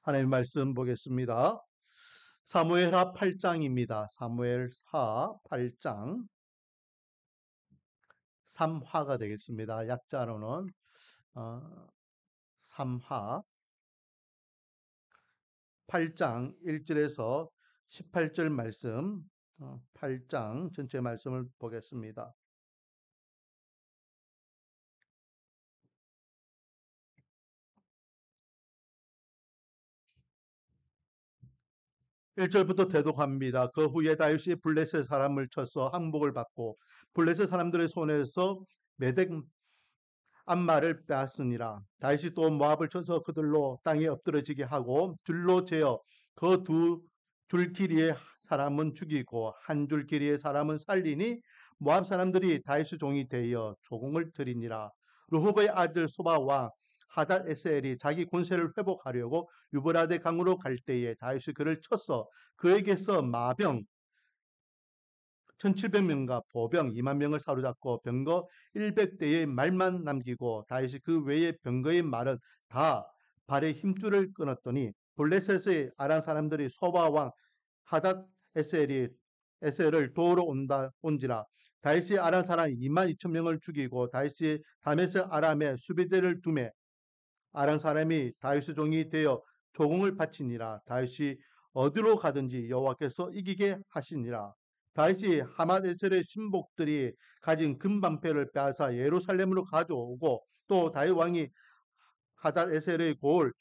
하나님 말씀 보겠습니다. 사무엘하 8장입니다. 사무엘하 8장 3화가 되겠습니다. 약자로는 3화 8장 1절에서 18절 말씀 8장 전체 말씀을 보겠습니다. 1절부터 대독합니다. 그 후에 다윗이 블레셋 사람을 쳐서 항복을 받고 블레셋 사람들의 손에서 메덱 암마를 빼앗으니라. 다윗이 또 모압을 쳐서 그들로 땅에 엎드러지게 하고 줄로 재어 그 두 줄끼리의 사람은 죽이고 한 줄끼리의 사람은 살리니 모압 사람들이 다윗의 종이 되어 조공을 드리니라. 르호보의 아들 소바 왕 하닷 에셀이 자기 권세를 회복하려고 유브라데 강으로 갈 때에 다윗이 그를 쳤어 그에게서 마병 1700명과 보병 2만 명을 사로잡고 병거 100대의 말만 남기고 다윗이 그 외의 병거의 말은 다 발에 힘줄을 끊었더니 블레셋의 아람 사람들이 소바 왕 하닷 에셀을 도우러 온지라 다윗이 아람 사람 2만 2천 명을 죽이고 다윗이 다메섹 아람에 수비대를 두매 아람 사람이 다윗의 종이 되어 조공을 바치니라. 다윗이 어디로 가든지 여호와께서 이기게 하시니라. 다윗이 하맛에셀의 신복들이 가진 금방패를 빼앗아 예루살렘으로 가져오고 또 다윗 왕이 하닷에셀의 고을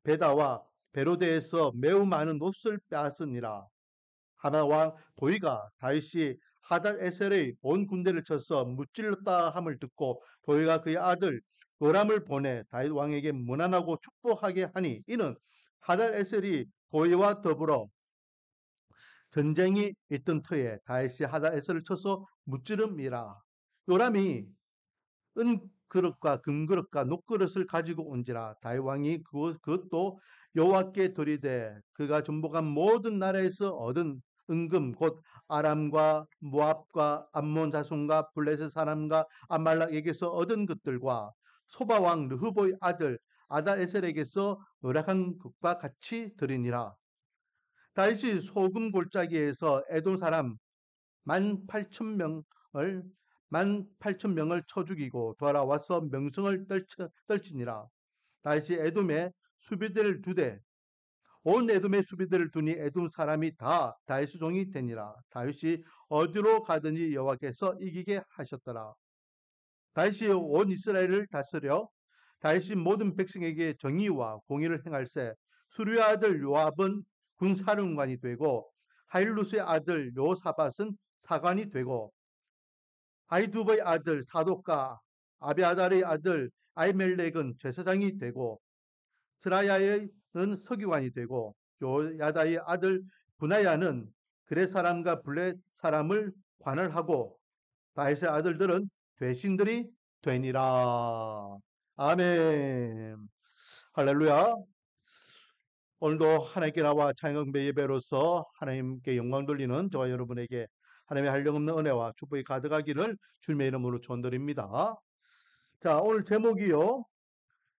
베다와 베로데에서 매우 많은 옷을 빼앗으니라. 하맛 왕 도이가 다윗이 하닷에셀의 온 군대를 쳐서 무찔렀다 함을 듣고 도이가 그의 아들 요람을 보내 다윗 왕에게 문안하고 축복하게 하니 이는 하닷에셀이 도이와 더불어 전쟁이 있던 터에 다윗이 하닷에셀을 쳐서 무찌름이라. 요람이 은그릇과 금그릇과 녹그릇을 가지고 온지라. 다윗 왕이 그것도 여호와께 드리되 그가 정복한 모든 나라에서 얻은 은금 곧 아람과 모압과 암몬 자손과 블레셋 사람과 아말렉에게서 얻은 것들과 소바 왕 르흐보의 아들 아다에셀에게서 노력한 것과 같이 드리니라. 다윗이 소금 골짜기에서 에돔 사람 18,000명을 18,000명을 쳐 죽이고 돌아와서 명성을 떨치니라. 다윗이 에돔에 수비대를 두되 온 에돔의 수비대를 두니 에돔 사람이 다 다윗의 종이 되니라. 다윗이 어디로 가든지 여호와께서 이기게 하셨더라. 다윗이 온 이스라엘을 다스려 다윗이 모든 백성에게 정의와 공의를 행할세 수르의 아들 요압은 군사령관이 되고 하일루스의 아들 요사밧은 사관이 되고 아이두버의 아들 사독과 아비아달의 아들 아이멜렉은 제사장이 되고 스라야는 서기관이 되고 요야다의 아들 분하야는 그레 사람과 블렛 사람을 관을 하고 다윗의 아들들은 대신들이 되니라. 아멘. 할렐루야. 오늘도 하나님께 나와 찬양배 예배로서 하나님께 영광 돌리는 저와 여러분에게 하나님의 한량없는 은혜와 축복이 가득하기를 주님의 이름으로 축원드립니다. 자, 오늘 제목이요.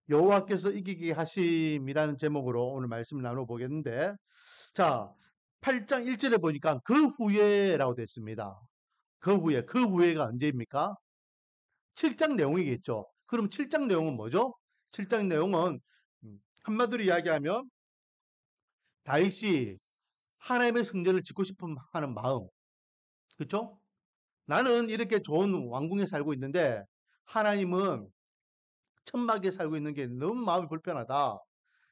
여호와께서 이기게 하심이라는 제목으로 오늘 말씀을 나눠보겠는데, 자, 8장 1절에 보니까 그 후에라고 되어 있습니다. 그 후에가 언제입니까? 7장 내용이겠죠. 그럼 7장 내용은 뭐죠? 7장 내용은 한마디로 이야기하면 다윗이 하나님의 성전을 짓고 싶어 하는 마음, 그렇죠? 나는 이렇게 좋은 왕궁에 살고 있는데 하나님은 천막에 살고 있는 게 너무 마음이 불편하다.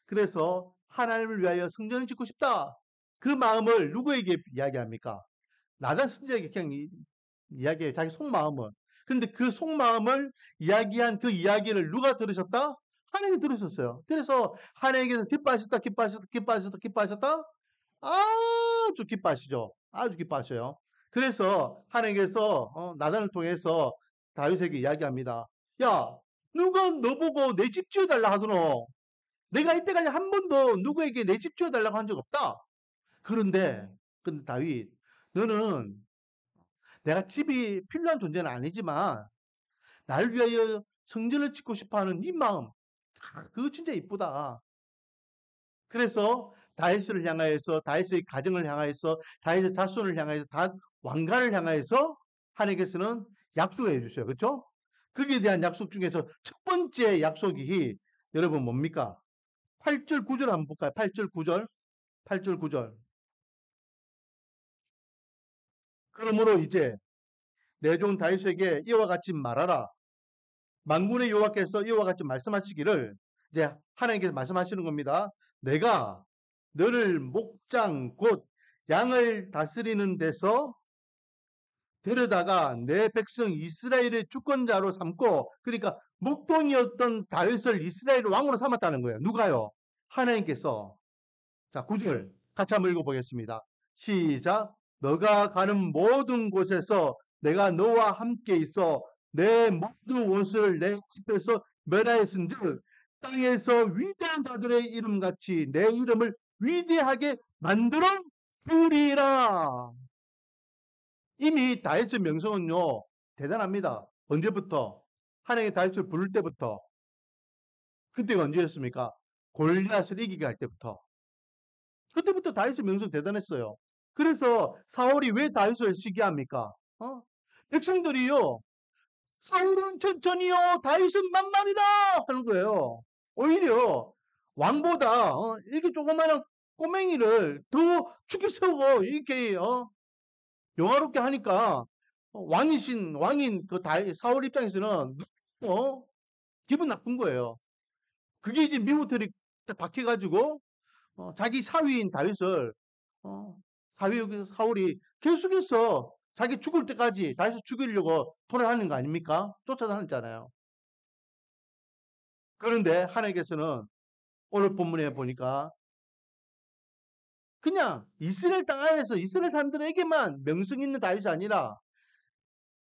그래서 하나님을 위하여 성전을 짓고 싶다. 그 마음을 누구에게 이야기합니까? 나단 선지자에게 그냥 이야기해요. 자기 속마음을. 근데 그 속마음을 이야기한 그 이야기를 누가 들으셨다? 하나님이 들으셨어요. 그래서 하나님께서 기뻐하셨다, 기뻐하셨다, 기뻐하셨다, 기뻐하셨다? 아주 기뻐하시죠. 아주 기뻐하셔요. 그래서 하나님께서 나단을 통해서 다윗에게 이야기합니다. 야, 누가 너 보고 내 집 지어달라 하더노? 내가 이때까지 한 번도 누구에게 내 집 지어달라고 한 적 없다. 근데 다윗, 너는 내가 집이 필요한 존재는 아니지만 나를 위하여 성전을 짓고 싶어하는 네 마음, 그거 진짜 이쁘다. 그래서 다윗을 향하여서 다윗의 가정을 향하여서 다윗의 자손을 향하여서 다 왕가를 향하여서 하나님께서는 약속을 해주셔요. 그렇죠? 거기에 대한 약속 중에서 첫 번째 약속이 여러분 뭡니까? 8절 9절 한번 볼까요? 8절 9절 8절 9절 그러므로 이제 내 종 다윗에게 이와 같이 말하라. 만군의 여호와께서 이와 같이 말씀하시기를 이제 하나님께서 말씀하시는 겁니다. 내가 너를 목장 곧 양을 다스리는 데서 데려다가 내 백성 이스라엘의 주권자로 삼고 그러니까 목동이었던 다윗을 이스라엘 왕으로 삼았다는 거예요. 누가요? 하나님께서. 자, 9절 같이 한번 읽어보겠습니다. 시작. 너가 가는 모든 곳에서 내가 너와 함께 있어 내 모든 원수를 내 앞에서 멸하였은즉 땅에서 위대한 자들의 이름같이 내 이름을 위대하게 만들어 주리라. 이미 다윗의 명성은요 대단합니다. 언제부터? 하나님의 다윗을 부를 때부터. 그때가 언제였습니까? 골리앗을 이기게 할 때부터. 그때부터 다윗의 명성 대단했어요. 그래서 사울이 왜 다윗을 시기합니까? 백성들이요 사울은 천천히요 다윗은 만만이다 하는 거예요. 오히려 왕보다 이렇게 조그마한 꼬맹이를 더 죽여 세우고 이렇게 영화롭게 하니까 왕인 그 사울 입장에서는 기분 나쁜 거예요. 그게 이제 미우털이 딱 박혀가지고 자기 사위인 다윗을 사위 사울이 계속해서 자기 죽을 때까지 다윗을 죽이려고 돌아다니는 거 아닙니까? 쫓아다녔잖아요. 그런데 하나님께서는 오늘 본문에 보니까 그냥 이스라엘 땅 안에서 이스라엘 사람들에게만 명성 있는 다윗이 아니라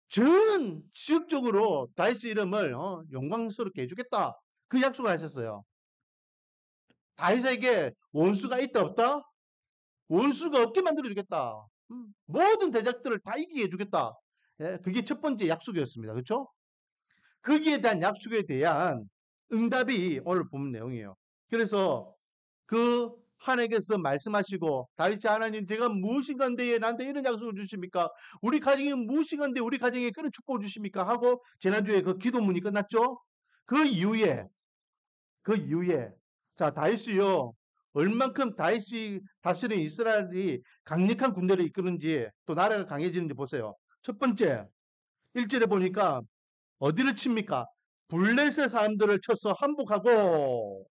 전 지역적으로 다윗의 이름을 영광스럽게 해주겠다. 그 약속을 하셨어요. 다윗에게 원수가 있다 없다? 원수가 없게 만들어주겠다. 모든 대적들을 다 이기게 해주겠다. 예, 그게 첫 번째 약속이었습니다. 그렇죠? 거기에 대한 약속에 대한 응답이 오늘 본 내용이에요. 그래서 그 하나님께서 말씀하시고 다윗이 하나님 제가 무엇인가인데 나한테 이런 약속을 주십니까? 우리 가정이 무엇인가인데 우리 가정에 그런 축복을 주십니까? 하고 지난주에 그 기도문이 끝났죠? 그 이후에 자 다윗이요 얼만큼 다윗이 다스린 이스라엘이 강력한 군대를 이끄는지 또 나라가 강해지는지 보세요. 첫 번째 1절에 보니까 어디를 칩니까? 블레셋 사람들을 쳐서 항복하고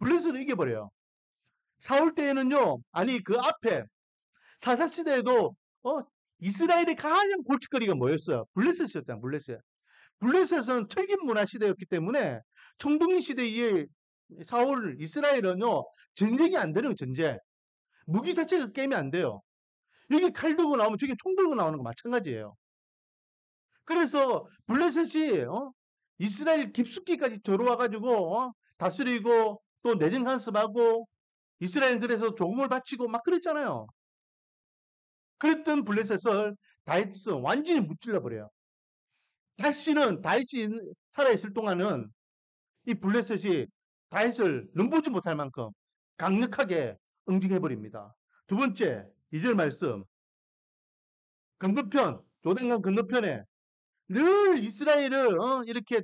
블레셋을 이겨버려요. 사울 때에는요 아니 그 앞에 사사 시대에도 이스라엘의 가장 골칫거리가 뭐였어요? 블레셋이었다. 블레셋은 철긴 문화 시대였기 때문에 청동기 시대에 사울 이스라엘은요 전쟁이 안 되는 전쟁 무기 자체가 게임이 안 돼요. 여기 칼 들고 나오면 저기 총 들고 나오는 거 마찬가지예요. 그래서 블레셋이 이스라엘 깊숙이까지 들어와가지고 다스리고 또 내정 간섭하고 이스라엘 그래서 조공을 바치고 막 그랬잖아요. 그랬던 블레셋을 다윗은 완전히 무찔러 버려요. 다시는 다윗이 살아있을 동안은 이 블레셋이 다윗을 넘보지 못할 만큼 강력하게 응징해 버립니다. 두 번째 2절 말씀 건너편 요단강 건너편에 늘 이스라엘을 이렇게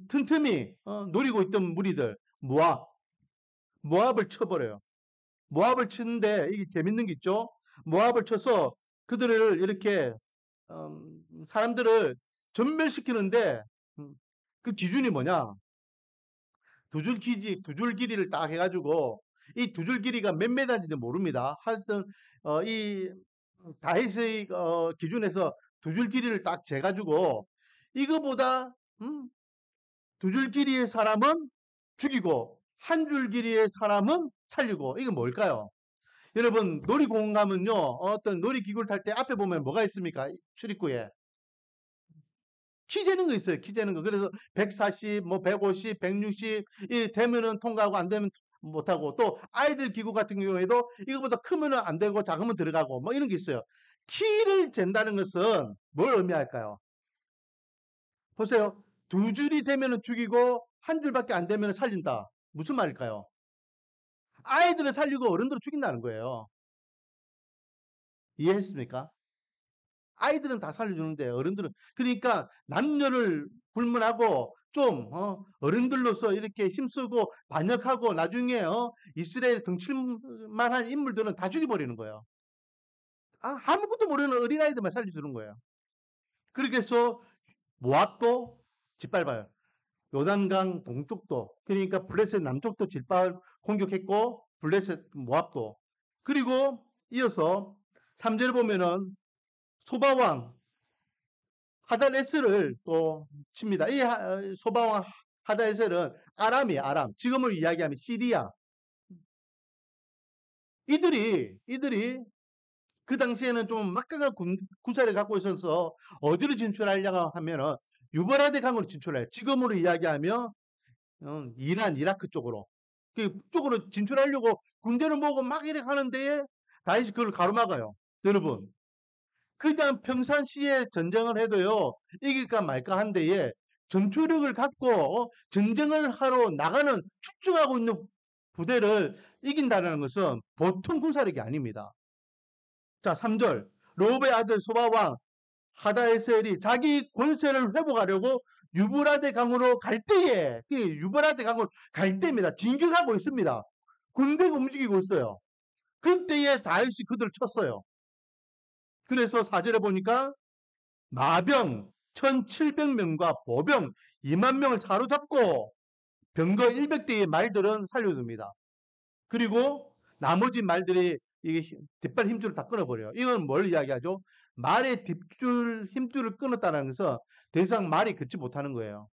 틈틈이 노리고 있던 무리들 모압을 쳐버려요. 모압을 치는데 이게 재밌는 게 있죠. 모압을 쳐서 그들을 이렇게 사람들을 전멸시키는데 그 기준이 뭐냐? 두 줄 길이를 딱 해가지고 이 두 줄 길이가 몇 메다인지 모릅니다. 하여튼 이 다윗의 기준에서 두 줄 길이를 딱 재가지고 이거보다 두 줄 길이의 사람은 죽이고 한 줄 길이의 사람은 살리고 이게 뭘까요? 여러분 놀이공원 가면요 어떤 놀이기구를 탈 때 앞에 보면 뭐가 있습니까? 출입구에 키 재는 거 있어요. 키 재는 거. 그래서 140, 뭐 150, 160 이 되면은 통과하고 안 되면 못하고 또 아이들 기구 같은 경우에도 이거보다 크면은 안 되고 작으면 들어가고 뭐 이런 게 있어요. 키를 잰다는 것은 뭘 의미할까요? 보세요. 두 줄이 되면은 죽이고 한 줄밖에 안 되면 살린다. 무슨 말일까요? 아이들을 살리고 어른들을 죽인다는 거예요. 이해했습니까? 아이들은 다 살려주는데 어른들은 그러니까 남녀를 불문하고 좀 어른들로서 이렇게 힘쓰고 반역하고 나중에 이스라엘 등칠만한 인물들은 다 죽여버리는 거예요. 아무것도 모르는 어린아이들만 살려주는 거예요. 그렇게 해서 모압도 짓밟아요. 요단강 동쪽도 그러니까 블레셋 남쪽도 짓밟 공격했고 블레셋 모압도 그리고 이어서 3절 보면은 소바왕 하달에스를 또 칩니다. 이 소바왕 하달에스는 아람이에요. 아람. 지금을 이야기하면 시리아. 이들이 그 당시에는 좀 막강한 구사를 갖고 있어서 어디로 진출하려고 하면은 유브라데 강으로 진출해요. 지금으로 이야기하면 이란, 이라크 쪽으로. 그쪽으로 진출하려고 군대를 모으고 막 이렇게 하는데 다시 그걸 가로막아요. 여러분. 그냥 평상시에 전쟁을 해도요, 이길까 말까 한데에 전투력을 갖고 전쟁을 하러 나가는 축적하고 있는 부대를 이긴다는 것은 보통 군사력이 아닙니다. 자, 3절. 로베 아들 소바왕 하다에셀이 자기 권세를 회복하려고 유브라데 강으로 갈 때에, 유브라데 강으로 갈 때입니다. 진격하고 있습니다. 군대가 움직이고 있어요. 그때에 다윗이 그들을 쳤어요. 그래서 4절에 보니까 마병 1700명과 보병 2만 명을 사로잡고 병거 100대의 말들은 살려줍니다. 그리고 나머지 말들이 이게 뒷발 힘줄을 다 끊어버려요. 이건 뭘 이야기하죠? 말의 뒷줄 힘줄을 끊었다는 것은 더 이상 말이 걷지 못하는 거예요.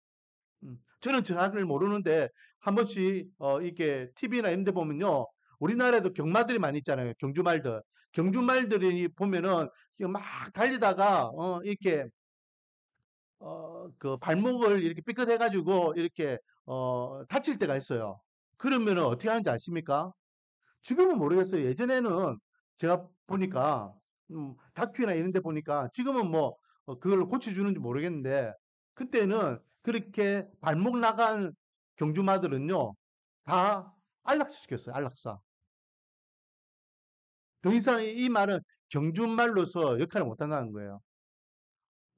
저는 정확을 모르는데 한 번씩 이렇게 TV나 이런 데 보면요. 우리나라에도 경마들이 많이 있잖아요. 경주말들. 경주말들이 보면은 막 달리다가 이렇게 그 발목을 이렇게 삐끗해가지고 이렇게 다칠 때가 있어요. 그러면은 어떻게 하는지 아십니까? 지금은 모르겠어요. 예전에는 제가 보니까 다큐나 이런 데 보니까 지금은 뭐 그걸 고쳐주는지 모르겠는데 그때는 그렇게 발목 나간 경주마들은요 다 안락시켰어요. 안락사. 더 이상 이 말은 경주말로서 역할을 못한다는 거예요.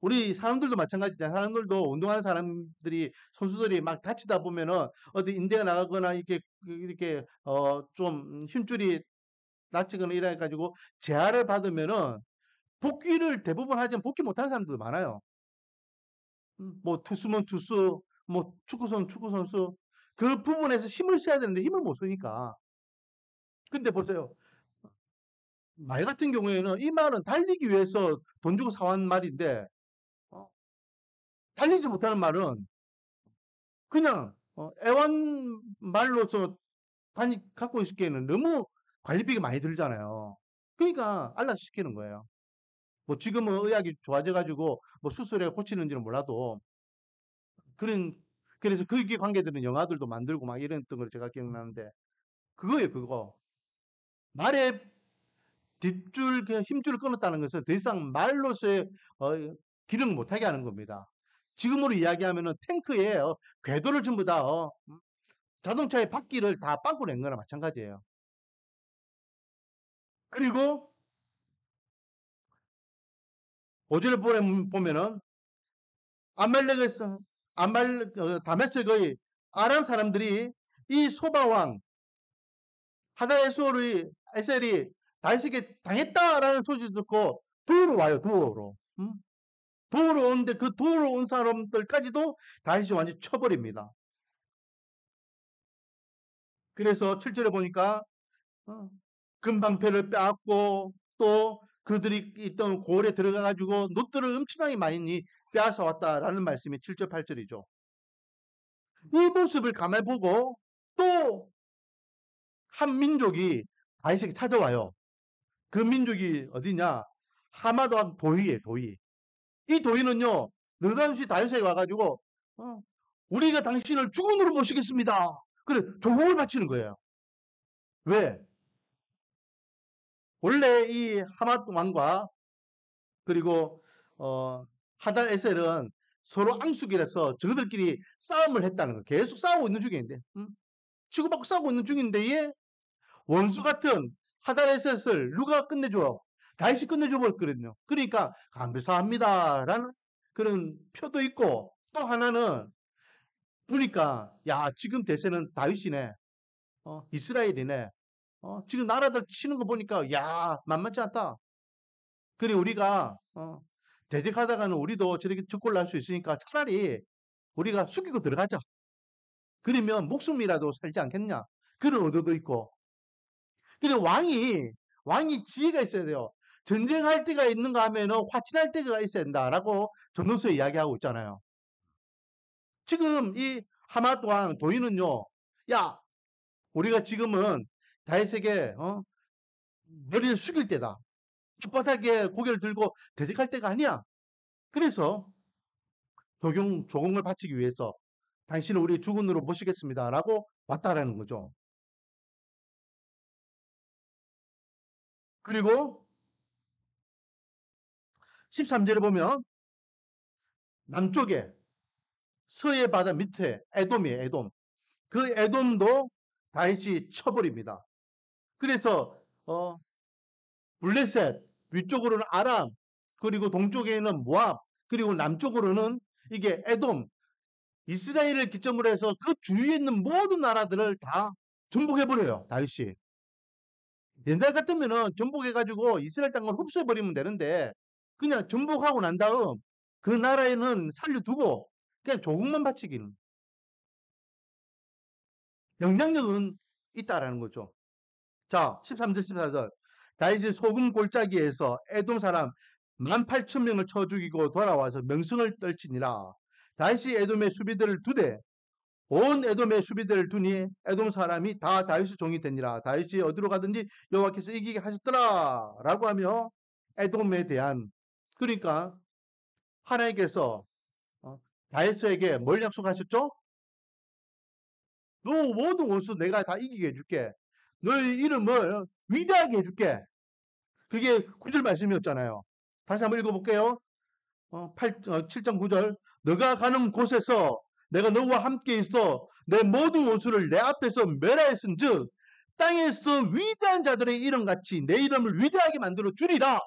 우리 사람들도 마찬가지잖아요. 사람들도 운동하는 사람들이 선수들이 막 다치다 보면은 어디 인대가 나가거나 이렇게 좀 힘줄이 다치거나 이래 가지고 재활을 받으면은 복귀를 대부분 하지만 복귀 못하는 사람들도 많아요. 뭐 투수면 투수, 뭐 축구선 축구 선수 그 부분에서 힘을 써야 되는데 힘을 못 쓰니까. 근데 보세요. 말 같은 경우에는 이 말은 달리기 위해서 돈 주고 사온 말인데 어, 달리지 못하는 말은 그냥 애완말로서 갖고 있기에는 너무 관리비가 많이 들잖아요. 그러니까 안락시키는 거예요. 뭐 지금은 의학이 좋아져가지고 뭐 수술해 고치는지는 몰라도 그런 그래서 거기에 관계되는 영화들도 만들고 막 이랬던 걸 제가 기억나는데 그거예요 그거. 말에 뒷줄 힘줄을 끊었다는 것은 더 이상 말로서의 기능을 못하게 하는 겁니다. 지금으로 이야기하면은 탱크에 궤도를 전부 다 자동차의 바퀴를 다 빵꾸 낸 거나 마찬가지예요. 그리고 5절에 보면은 아말렉에서 다메섹의 아람 사람들이 이 소바왕 하다에셀이 다윗에게 당했다라는 소식 듣고 도우러 와요. 도우러. 도우러 오는데 그 도우러 온 사람들까지도 다윗이 완전히 쳐버립니다. 그래서 7절에 보니까 금방패를 빼앗고 또 그들이 있던 고을에 들어가 가지고 놋들을 엄청나게 많이 빼앗아 왔다라는 말씀이 7절 8절이죠. 이 모습을 가만히 보고 또 한 민족이 다윗에게 찾아와요. 그 민족이 어디냐? 하마도 도이에 도이. 이 도이는요, 느닷없이 다윗에게 와가지고 우리가 당신을 주군으로 모시겠습니다. 그래 조공을 바치는 거예요. 왜? 원래 이 하맛 왕과 그리고 하달 에셀은 서로 앙숙이라서 저들끼리 싸움을 했다는 거. 계속 싸우고 있는 중인데, 치고받고 싸우고 있는 중인데 원수 같은 하다레셋을 누가 끝내줘? 다윗이 끝내줘 버렸거든요. 그러니까 감사합니다라는 그런 표도 있고, 또 하나는 보니까 야 지금 대세는 다윗이네, 이스라엘이네, 지금 나라들 치는 거 보니까 야 만만치 않다. 그래 우리가 대적하다가는 우리도 저렇게 적골 날 수 있으니까 차라리 우리가 숙이고 들어가자. 그러면 목숨이라도 살지 않겠냐. 그런 의도도 있고. 그리고 왕이 지혜가 있어야 돼요. 전쟁할 때가 있는가 하면은 화친할 때가 있어야 된다라고 전도서에 이야기하고 있잖아요. 지금 이 하맛 왕 도인은요, 야 우리가 지금은 다윗에게 머리를 숙일 때다. 뻣뻣하게 고개를 들고 대적할 때가 아니야. 그래서 조공을 바치기 위해서 당신을 우리 주군으로 모시겠습니다라고 왔다라는 거죠. 그리고 13절에 보면 남쪽에 서해 바다 밑에 에돔이에요. 에돔. 그 에돔도 다윗이 쳐버립니다. 그래서 블레셋, 위쪽으로는 아람, 그리고 동쪽에는 모압, 그리고 남쪽으로는 이게 에돔, 이스라엘을 기점으로 해서 그 주위에 있는 모든 나라들을 다 정복해버려요. 다윗이. 옛날 같으면은 정복해가지고 이스라엘 땅을 흡수해버리면 되는데 그냥 정복하고 난 다음 그 나라에는 살려두고 그냥 조국만 바치기는. 영향력은 있다라는 거죠. 자, 13절, 14절. 다윗이 소금 골짜기에서 에돔 사람 18,000명을 쳐 죽이고 돌아와서 명성을 떨치니라. 다윗이 에돔의 수비대를 두대 온 에돔의 수비대를 두니 에돔 사람이 다 다윗의 종이 되니라. 다윗이 어디로 가든지 여호와께서 이기게 하셨더라 라고 하며 에돔에 대한, 그러니까 하나님께서 다윗에게 뭘 약속하셨죠? 너 모든 원수 내가 다 이기게 해줄게. 너의 이름을 위대하게 해줄게. 그게 9절 말씀이었잖아요. 다시 한번 읽어볼게요. 7장 9절. 너가 가는 곳에서 내가 너와 함께 있어 내 모든 원수를 내 앞에서 멸하였은즉 땅에서 위대한 자들의 이름같이 내 이름을 위대하게 만들어 주리라.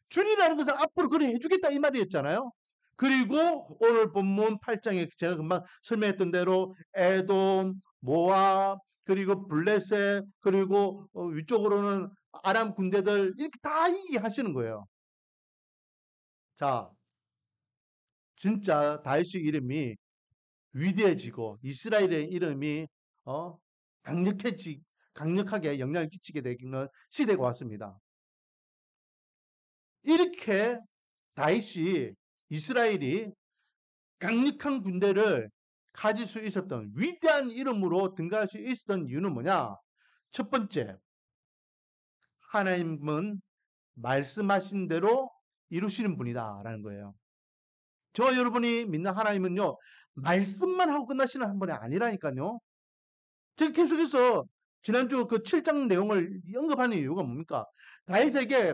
주리라는 것은 앞으로 그래 해주겠다 이 말이었잖아요. 그리고 오늘 본문 8장에 제가 금방 설명했던 대로 에돔, 모압, 그리고 블레셋, 그리고 위쪽으로는 아람 군대들 이렇게 다 이기게 하시는 거예요. 자, 진짜 다윗의 이름이 위대해지고 이스라엘의 이름이 어, 강력하게 영향을 끼치게 되는 시대가 왔습니다. 이렇게 다윗이 이스라엘이 강력한 군대를 가질 수 있었던 위대한 이름으로 등장할 수 있었던 이유는 뭐냐? 첫 번째, 하나님은 말씀하신 대로 이루시는 분이다라는 거예요. 저와 여러분이 믿는 하나님은요, 말씀만 하고 끝나시는 분이 아니라니까요. 제가 계속해서 지난주 그 7장 내용을 언급하는 이유가 뭡니까? 다윗에게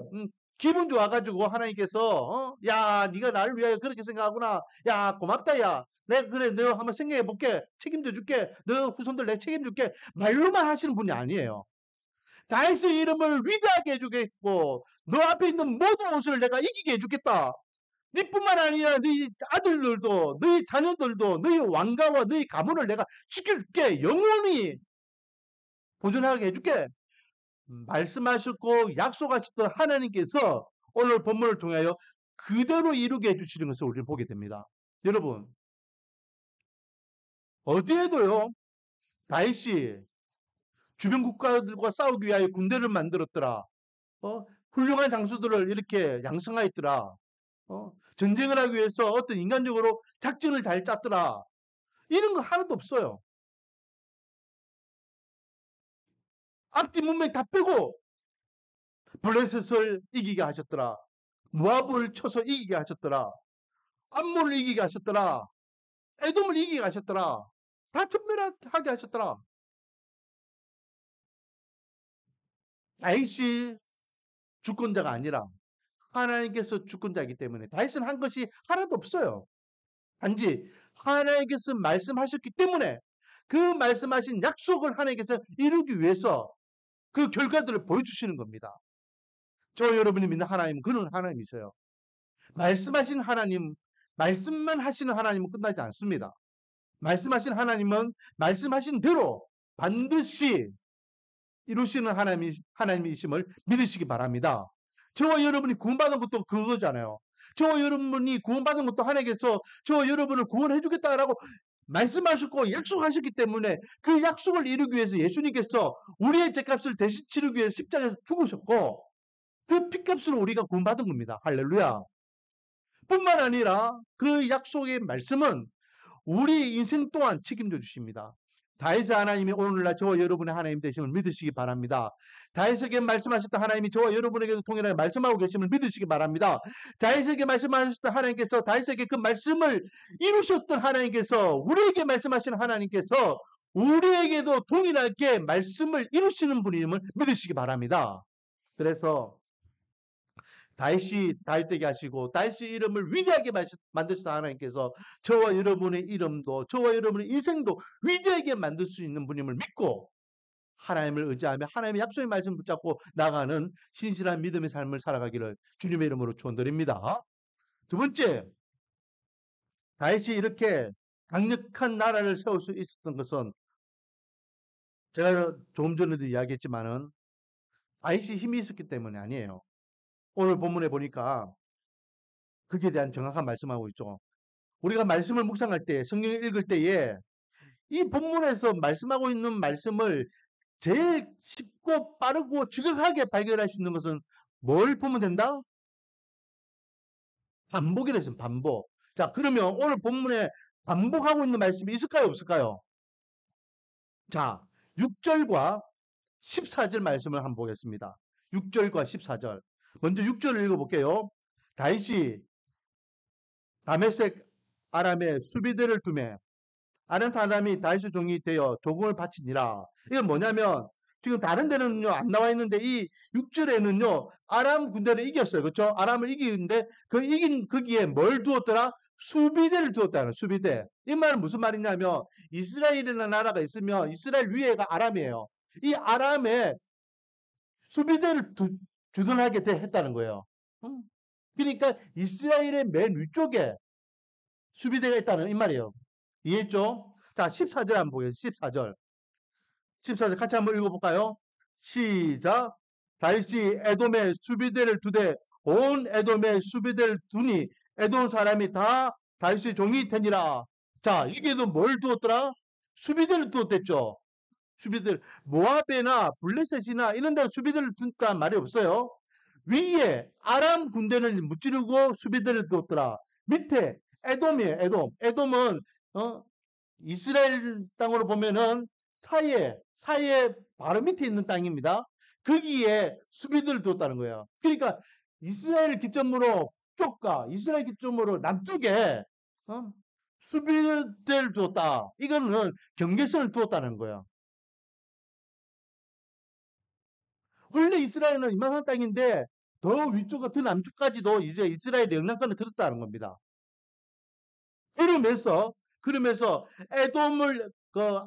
기분 좋아가지고 하나님께서 야 네가 나를 위하여 그렇게 생각하구나. 야 고맙다 야. 내가 그래 너 한번 생각해 볼게. 책임져 줄게. 너 후손들 내가 책임줄게. 말로만 하시는 분이 아니에요. 다윗의 이름을 위대하게 해주겠고 너 앞에 있는 모든 옷을 내가 이기게 해주겠다. 네뿐만 아니라 너희 아들들도 너희 자녀들도 너희 왕가와 너희 가문을 내가 지켜줄게. 영원히 보존하게 해줄게. 말씀하셨고 약속하셨던 하나님께서 오늘 본문을 통하여 그대로 이루게 해주시는 것을 우리는 보게 됩니다. 여러분 어디에도요 다윗이 주변 국가들과 싸우기 위하여 군대를 만들었더라. 훌륭한 장수들을 이렇게 양성하였더라. 전쟁을 하기 위해서 어떤 인간적으로 작전을 잘 짰더라. 이런 거 하나도 없어요. 앞뒤 문맥 다 빼고 블레셋을 이기게 하셨더라. 모압을 쳐서 이기게 하셨더라. 암몬을 이기게 하셨더라. 에돔을 이기게 하셨더라. 다 전멸하게 하셨더라. 다윗이 주권자가 아니라 하나님께서 주권자이기 때문에 다윗은 한 것이 하나도 없어요. 단지 하나님께서 말씀하셨기 때문에 그 말씀하신 약속을 하나님께서 이루기 위해서 그 결과들을 보여주시는 겁니다. 저 여러분이 믿는 하나님은 그런 하나님이세요. 말씀하신 하나님, 말씀만 하시는 하나님은 끝나지 않습니다. 말씀하신 하나님은 말씀하신 대로 반드시 이루시는 하나님이심을 믿으시기 바랍니다. 저와 여러분이 구원받은 것도 그거잖아요. 저와 여러분이 구원받은 것도 하나님께서 저와 여러분을 구원해 주겠다라고 말씀하셨고 약속하셨기 때문에 그 약속을 이루기 위해서 예수님께서 우리의 죄값을 대신 치르기 위해서 십자가에서 죽으셨고 그 핏값으로 우리가 구원받은 겁니다. 할렐루야. 뿐만 아니라 그 약속의 말씀은 우리 인생 또한 책임져 주십니다. 다윗의 하나님이 오늘날 저와 여러분의 하나님 되심을 믿으시기 바랍니다. 다윗에게 말씀하셨던 하나님이 저와 여러분에게도 통일하게 말씀하고 계심을 믿으시기 바랍니다. 다윗에게 말씀하셨던 하나님께서 다윗에게 그 말씀을 이루셨던 하나님께서 우리에게 말씀하시는 하나님께서 우리에게도 동일하게 말씀을 이루시는 분임을 믿으시기 바랍니다. 그래서 다윗이 다윗되게 하시고 다윗의 이름을 위대하게 만드신 하나님께서 저와 여러분의 이름도 저와 여러분의 인생도 위대하게 만들 수 있는 분임을 믿고 하나님을 의지하며 하나님의 약속의 말씀을 붙잡고 나가는 신실한 믿음의 삶을 살아가기를 주님의 이름으로 축원드립니다. 두 번째, 다윗이 이렇게 강력한 나라를 세울 수 있었던 것은 제가 조금 전에도 이야기했지만은 다윗이 힘이 있었기 때문이 아니에요. 오늘 본문에 보니까 그에 대한 정확한 말씀하고 있죠. 우리가 말씀을 묵상할 때, 성경을 읽을 때에 이 본문에서 말씀하고 있는 말씀을 제일 쉽고 빠르고 정확하게 발견할 수 있는 것은 뭘 보면 된다? 반복이라 했습니다. 반복. 자, 그러면 오늘 본문에 반복하고 있는 말씀이 있을까요? 없을까요? 자, 6절과 14절 말씀을 한번 보겠습니다. 6절과 14절. 먼저 6절을 읽어볼게요. 다윗이 다메섹 아람의 수비대를 두매 아는 사람이 다윗의 종이 되어 조공을 바치니라. 이건 뭐냐면 지금 다른 데는요 안 나와 있는데 이 6절에는요 아람 군대를 이겼어요. 그렇죠? 아람을 이기는데 그 이긴 거기에 뭘 두었더라? 수비대를 두었다는 수비대. 이 말은 무슨 말이냐면 이스라엘이라는 나라가 있으면 이스라엘 위에가 아람이에요. 이 아람에 수비대를 주둔하게 했다는 거예요. 그러니까 이스라엘의 맨 위쪽에 수비대가 있다는 이 말이에요. 이해했죠? 자, 14절 한번 보겠습니다. 14절. 14절 같이 한번 읽어볼까요? 시작. 다윗이 에돔의 수비대를 두되 온 에돔의 수비대를 두니 에돔 사람이 다 다윗의 종이 되니라. 자, 여기에도 뭘 두었더라? 수비대를 두었댔죠. 수비대를. 모압이나 블레셋이나 이런 데는 수비대를 둔다는 말이 없어요. 위에 아람 군대를 무찌르고 수비대를 두었더라. 밑에 에돔이에요. 에돔. 에돔은 이스라엘 땅으로 보면은 사이에 바로 밑에 있는 땅입니다. 거기에 수비대를 두었다는 거예요. 그러니까 이스라엘 기점으로 북쪽과 이스라엘 기점으로 남쪽에 수비대를 두었다. 이거는 경계선을 두었다는 거예요. 원래 이스라엘은 이만한 땅인데 더 위쪽과 더 남쪽까지도 이제 이스라엘의 영향권을 들었다는 겁니다. 그러면서 에돔을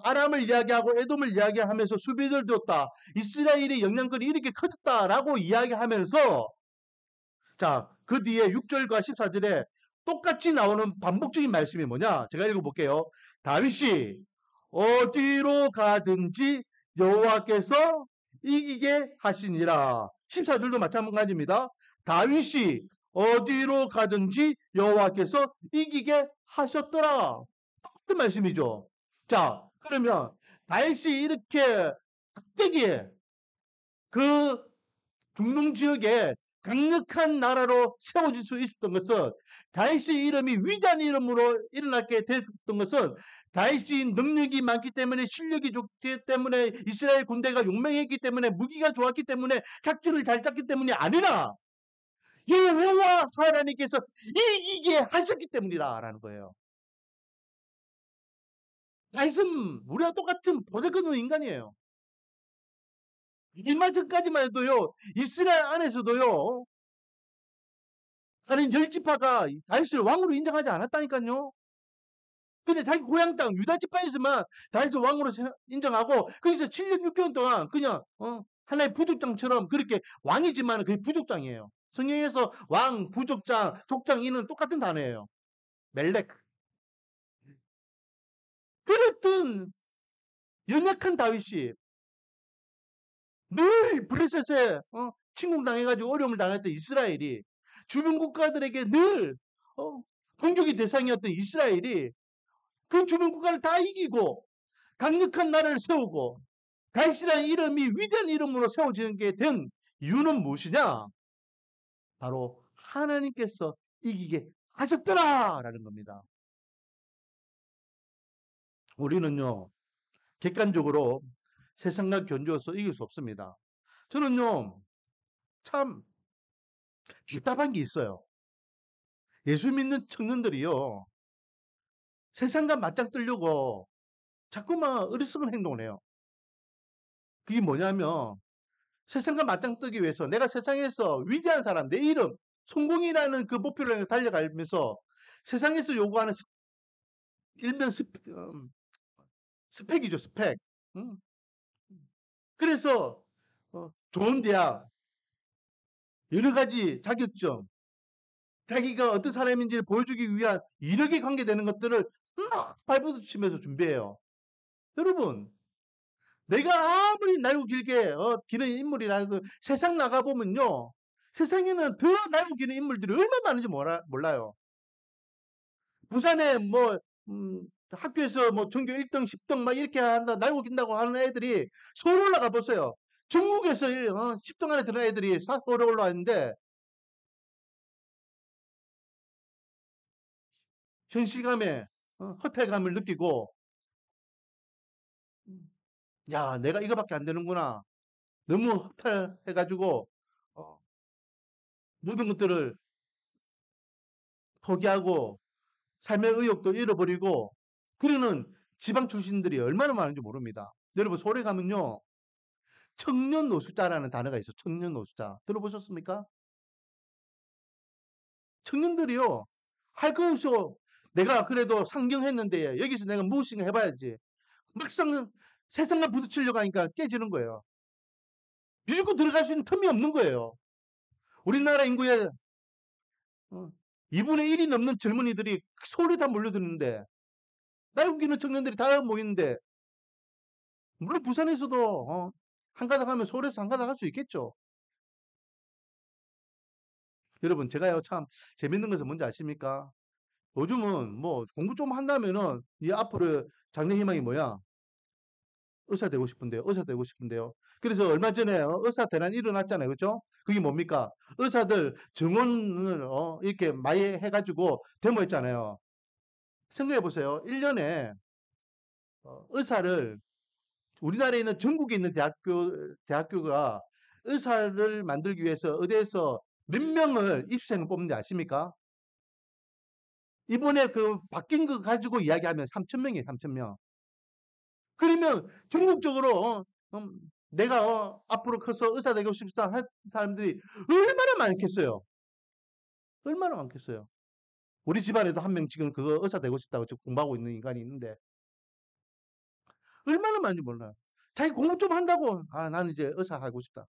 아람을 이야기하고 에돔을 이야기하면서 수비를 뒀다. 이스라엘의 영향권이 이렇게 커졌다라고 이야기하면서 자, 그 뒤에 6절과 14절에 똑같이 나오는 반복적인 말씀이 뭐냐? 제가 읽어볼게요. 다윗이 어디로 가든지 여호와께서 이기게 하시니라. 14절도 마찬가지입니다. 다윗이 어디로 가든지 여호와께서 이기게 하셨더라. 똑같은 말씀이죠. 자, 그러면 다윗이 이렇게 각대기에 그 중동 지역에 강력한 나라로 세워질 수 있었던 것은 다윗의 이름이 위대한 이름으로 일어나게 됐던 것은 다윗이 능력이 많기 때문에 실력이 좋기 때문에 이스라엘 군대가 용맹했기 때문에 무기가 좋았기 때문에 각주를 잘 짰기 때문이 아니라 여호와 하나님께서 이기게 하셨기 때문이다라는 거예요. 다윗은 우리와 똑같은 보잘것없는 인간이에요. 얼마 전까지만 해도요, 이스라엘 안에서도요, 다른 열 지파가 다윗을 왕으로 인정하지 않았다니까요. 근데 자기 고향 땅 유다 지파에서만 다윗을 왕으로 인정하고 거기서 7년 6개월 동안 그냥 하나의 부족장처럼 그렇게 왕이지만 그게 부족장이에요. 성경에서 왕, 부족장, 족장 이는 똑같은 단어예요. 멜렉. 그랬던 연약한 다윗이 늘 블레셋에 침공당해가지고 어려움을 당했던 이스라엘이 주변 국가들에게 늘 공격의 대상이었던 이스라엘이 그 주변 국가를 다 이기고 강력한 나라를 세우고 다윗이라는 이름이 위대한 이름으로 세워지게 된 이유는 무엇이냐? 바로 하나님께서 이기게 하셨더라라는 겁니다. 우리는요, 객관적으로 세상과 견주어서 이길 수 없습니다. 저는요, 참 답답한 게 있어요. 예수 믿는 청년들이요, 세상과 맞짱 뜨려고 자꾸만 어리석은 행동을 해요. 그게 뭐냐면, 세상과 맞짱 뜨기 위해서 내가 세상에서 위대한 사람, 내 이름, 성공이라는 그 목표를 향해 달려가면서 세상에서 요구하는 일명 스펙이죠, 스펙. 음. 그래서 좋은 대학, 여러 가지 자격증, 자기가 어떤 사람인지를 보여주기 위한 이력에 관계되는 것들을 막 발버둥치면서 준비해요. 여러분, 내가 아무리 날고 길게 기는 인물이라도 세상 나가보면요. 세상에는 더 날고 기는 인물들이 얼마나 많은지 몰라요. 부산에 뭐 학교에서 뭐 전교 1등, 10등 막 이렇게 한다, 날고 긴다고 하는 애들이 서울 올라가 보세요. 전국에서 10등 안에 드는 애들이 서울 올라왔는데 현실감에 허탈감을 느끼고 야, 내가 이거밖에 안 되는구나. 너무 허탈해가지고 모든 것들을 포기하고 삶의 의욕도 잃어버리고 그러는 지방 출신들이 얼마나 많은지 모릅니다. 여러분 서울에 가면요. 청년 노숙자라는 단어가 있어. 청년 노숙자. 들어보셨습니까? 청년들이요. 할 거 없어. 내가 그래도 상경했는데 여기서 내가 무엇인가 해봐야지. 막상 세상과 부딪히려고 하니까 깨지는 거예요. 비집고 들어갈 수 있는 틈이 없는 거예요. 우리나라 인구의 2분의 1이 넘는 젊은이들이 서울에 다 몰려드는데 날고기는 청년들이 다 모이는데 물론 부산에서도 한 가닥 하면 서울에서 한 가닥 할 수 있겠죠. 여러분 제가요 참 재밌는 것은 뭔지 아십니까? 요즘은 뭐 공부 좀 한다면은 이 앞으로 장래 희망이 뭐야? 의사 되고 싶은데요. 의사 되고 싶은데요. 그래서 얼마 전에 의사 대란이 일어났잖아요. 그죠? 그게 뭡니까? 의사들 정원을 이렇게 마해해가지고 데모했잖아요. 생각해 보세요. 1년에 의사를 우리나라에 있는 전국에 있는 대학교가 의사를 만들기 위해서 어디에서 몇 명을 입시생을 뽑는지 아십니까? 이번에 그 바뀐 거 가지고 이야기하면 3,000명이에요, 3,000명. 그러면 전국적으로 내가 앞으로 커서 의사 되고 싶다 할 사람들이 얼마나 많겠어요? 얼마나 많겠어요? 우리 집안에도 한 명 지금 그거 의사 되고 싶다고 지금 공부하고 있는 인간이 있는데 얼마나 많은지 몰라요. 자기 공부 좀 한다고 나는 이제 의사 하고 싶다.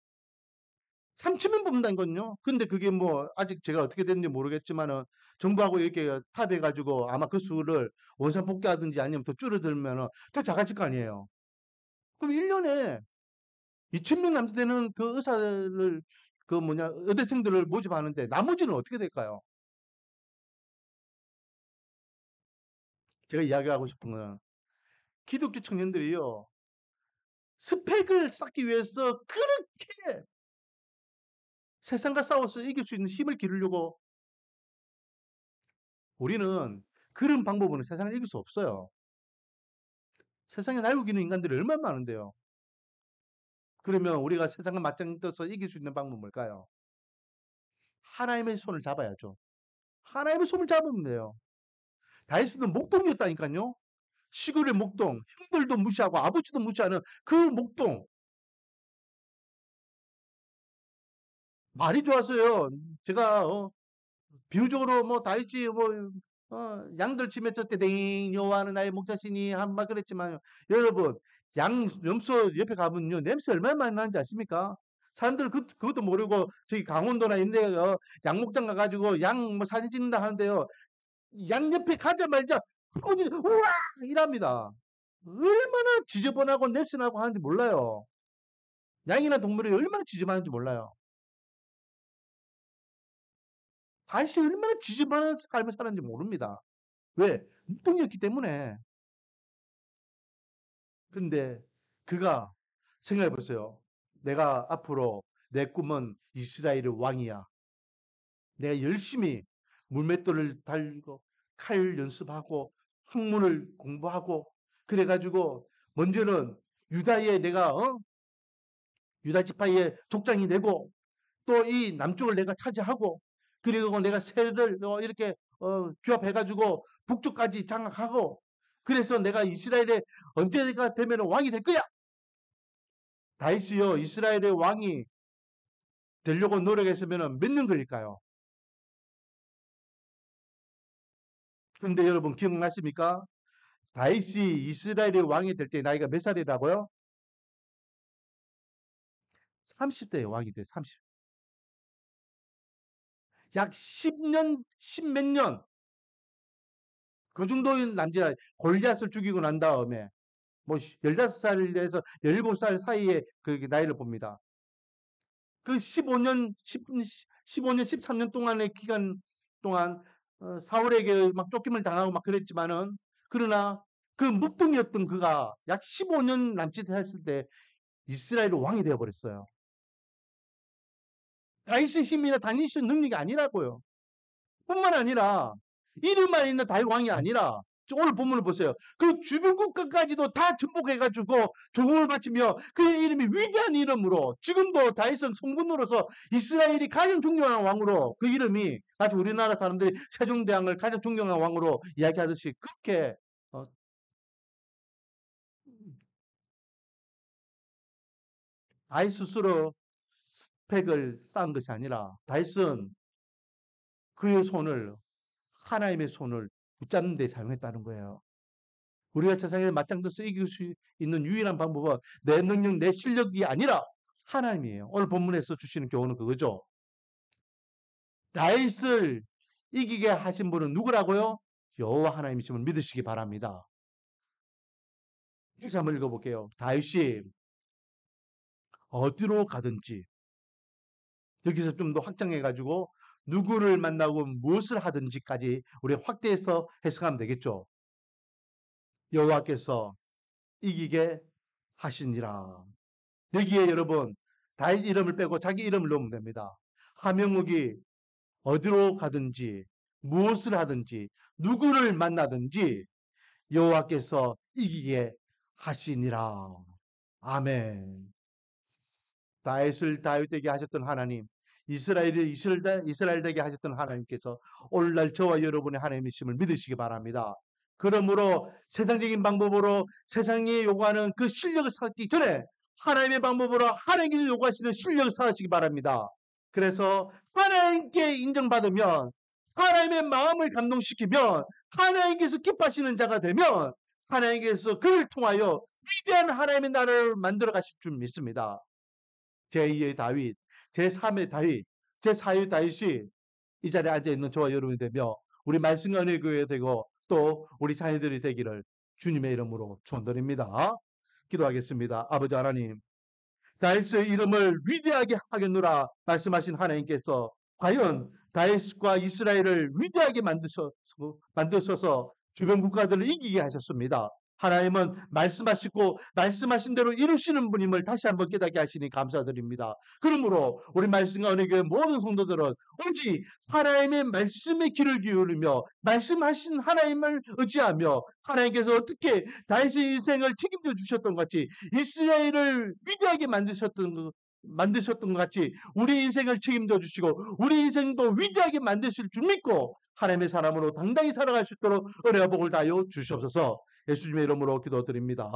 3,000명 뽑는다니까요. 근데 그게 뭐 아직 제가 어떻게 됐는지 모르겠지만은 정부하고 이렇게 탑해가지고 아마 그 수를 원산폭격하든지 아니면 더 줄어들면은 더 작아질 거 아니에요. 그럼 1년에 2,000명 남짓되는 그 의사를 그 뭐냐 의대생들을 모집하는데 나머지는 어떻게 될까요? 제가 이야기하고 싶은 건 기독교 청년들이요 스펙을 쌓기 위해서 그렇게 세상과 싸워서 이길 수 있는 힘을 기르려고 우리는 그런 방법으로는 세상을 이길 수 없어요. 세상에 날고 기는 인간들이 얼마나 많은데요. 그러면 우리가 세상과 맞짱 떠서 이길 수 있는 방법은 뭘까요? 하나님의 손을 잡아야죠. 하나님의 손을 잡으면 돼요. 다윗은 목동이었다니까요. 시골의 목동, 형들도 무시하고 아버지도 무시하는 그 목동. 말이 좋았어요. 제가 비유적으로 뭐 다윗이 뭐 양들 치면서 때댕 여호와는 나의 목자시니 한 말 그랬지만 여러분 염소 옆에 가면요, 냄새 얼마나 많이 나는지 아십니까? 사람들 그것도 모르고 저기 강원도나 이런 데 양목장 가가지고 양 뭐 사진 찍는다 하는데요. 양 옆에 가자마자 우와! 이랍니다. 얼마나 지저분하고 냄새나고 하는지 몰라요. 양이나 동물이 얼마나 지저분한지 몰라요. 다시 얼마나 지저분한 삶을 사는지 모릅니다. 왜? 묵동이었기 때문에. 근데 그가 생각해 보세요. 내가 앞으로 내 꿈은 이스라엘의 왕이야. 내가 열심히 물맷돌을 달고 칼 연습하고 학문을 공부하고 그래가지고 먼저는 유다의 내가 유다 지파의 족장이 되고 또 이 남쪽을 내가 차지하고 그리고 내가 세를 이렇게 규합해가지고 북쪽까지 장악하고 그래서 내가 이스라엘에 언제가 되면 왕이 될 거야. 다윗이요 이스라엘의 왕이 되려고 노력했으면 몇 년 걸릴까요? 근데 여러분 기억나십니까? 다윗이 이스라엘의 왕이 될 때 나이가 몇 살이라고요? 30대에 왕이 돼. 30. 약 10년, 10몇 년. 그 정도의 남자 골리앗을 죽이고 난 다음에 뭐 15살에서 17살 사이에 그 나이를 봅니다. 그 15년, 15년, 13년 동안의 기간 동안 사울에게 막 쫓김을 당하고 막 그랬지만은 그러나 그 묵둥이였던 그가 약 15년 남짓 했을 때 이스라엘의 왕이 되어버렸어요. 다윗의 힘이나 다윗의 능력이 아니라고요. 뿐만 아니라 이름만 있는 다윗 왕이 아니라 오늘 본문을 보세요. 그 주변 국가까지도 다 정복해가지고 조공을 바치며 그의 이름이 위대한 이름으로 지금도 다윗은 성군으로서 이스라엘이 가장 존경하는 왕으로 그 이름이 아주 우리나라 사람들이 세종대왕을 가장 존경하는 왕으로 이야기하듯이 그렇게 다윗 스스로 스펙을 쌓은 것이 아니라 다윗은 그의 손을 하나님의 손을 붙잡는 데 사용했다는 거예요. 우리가 세상에 맞짱떠서 이길 수 있는 유일한 방법은 내 능력, 내 실력이 아니라 하나님이에요. 오늘 본문에서 주시는 교훈은 그거죠. 다윗을 이기게 하신 분은 누구라고요? 여호와 하나님이심을 믿으시기 바랍니다. 다시 한번 읽어볼게요. 다윗이 어디로 가든지 여기서 좀 더 확장해가지고 누구를 만나고 무엇을 하든지까지 우리 확대해서 해석하면 되겠죠. 여호와께서 이기게 하시니라. 여기에 여러분 다윗 이름을 빼고 자기 이름을 넣으면 됩니다. 하명욱이 어디로 가든지 무엇을 하든지 누구를 만나든지 여호와께서 이기게 하시니라. 아멘. 다윗을 다윗에게 하셨던 하나님, 이스라엘을 이스라엘 되게 하셨던 하나님께서 오늘날 저와 여러분의 하나님이심을 믿으시기 바랍니다. 그러므로 세상적인 방법으로 세상이 요구하는 그 실력을 쌓기 전에 하나님의 방법으로 하나님께서 요구하시는 실력을 쌓으시기 바랍니다. 그래서 하나님께 인정받으면 하나님의 마음을 감동시키면 하나님께서 기뻐하시는 자가 되면 하나님께서 그를 통하여 위대한 하나님의 나라를 만들어 가실 줄 믿습니다. 제2의 다윗, 제3의 다윗, 제4의 다윗이 이 자리에 앉아있는 저와 여러분이 되며 우리 말씀과 은혜의 교회 되고 또 우리 자녀들이 되기를 주님의 이름으로 축원드립니다. 기도하겠습니다. 아버지 하나님, 다윗의 이름을 위대하게 하겠노라 말씀하신 하나님께서 과연 다윗과 이스라엘을 위대하게 만드셔서 주변 국가들을 이기게 하셨습니다. 하나님은 말씀하시고 말씀하신 대로 이루시는 분임을 다시 한번 깨닫게 하시니 감사드립니다. 그러므로 우리 말씀과 은혜교회 모든 성도들은 오직 하나님의 말씀에 귀를 기울이며 말씀하신 하나님을 의지하며 하나님께서 어떻게 다윗의 인생을 책임져 주셨던 것 같이 이스라엘을 위대하게 만드셨던 것 같이 우리 인생을 책임져 주시고 우리 인생도 위대하게 만드실 줄 믿고 하나님의 사람으로 당당히 살아갈 수 있도록 은혜와 복을 다하여 주시옵소서. 예수님의 이름으로 기도드립니다.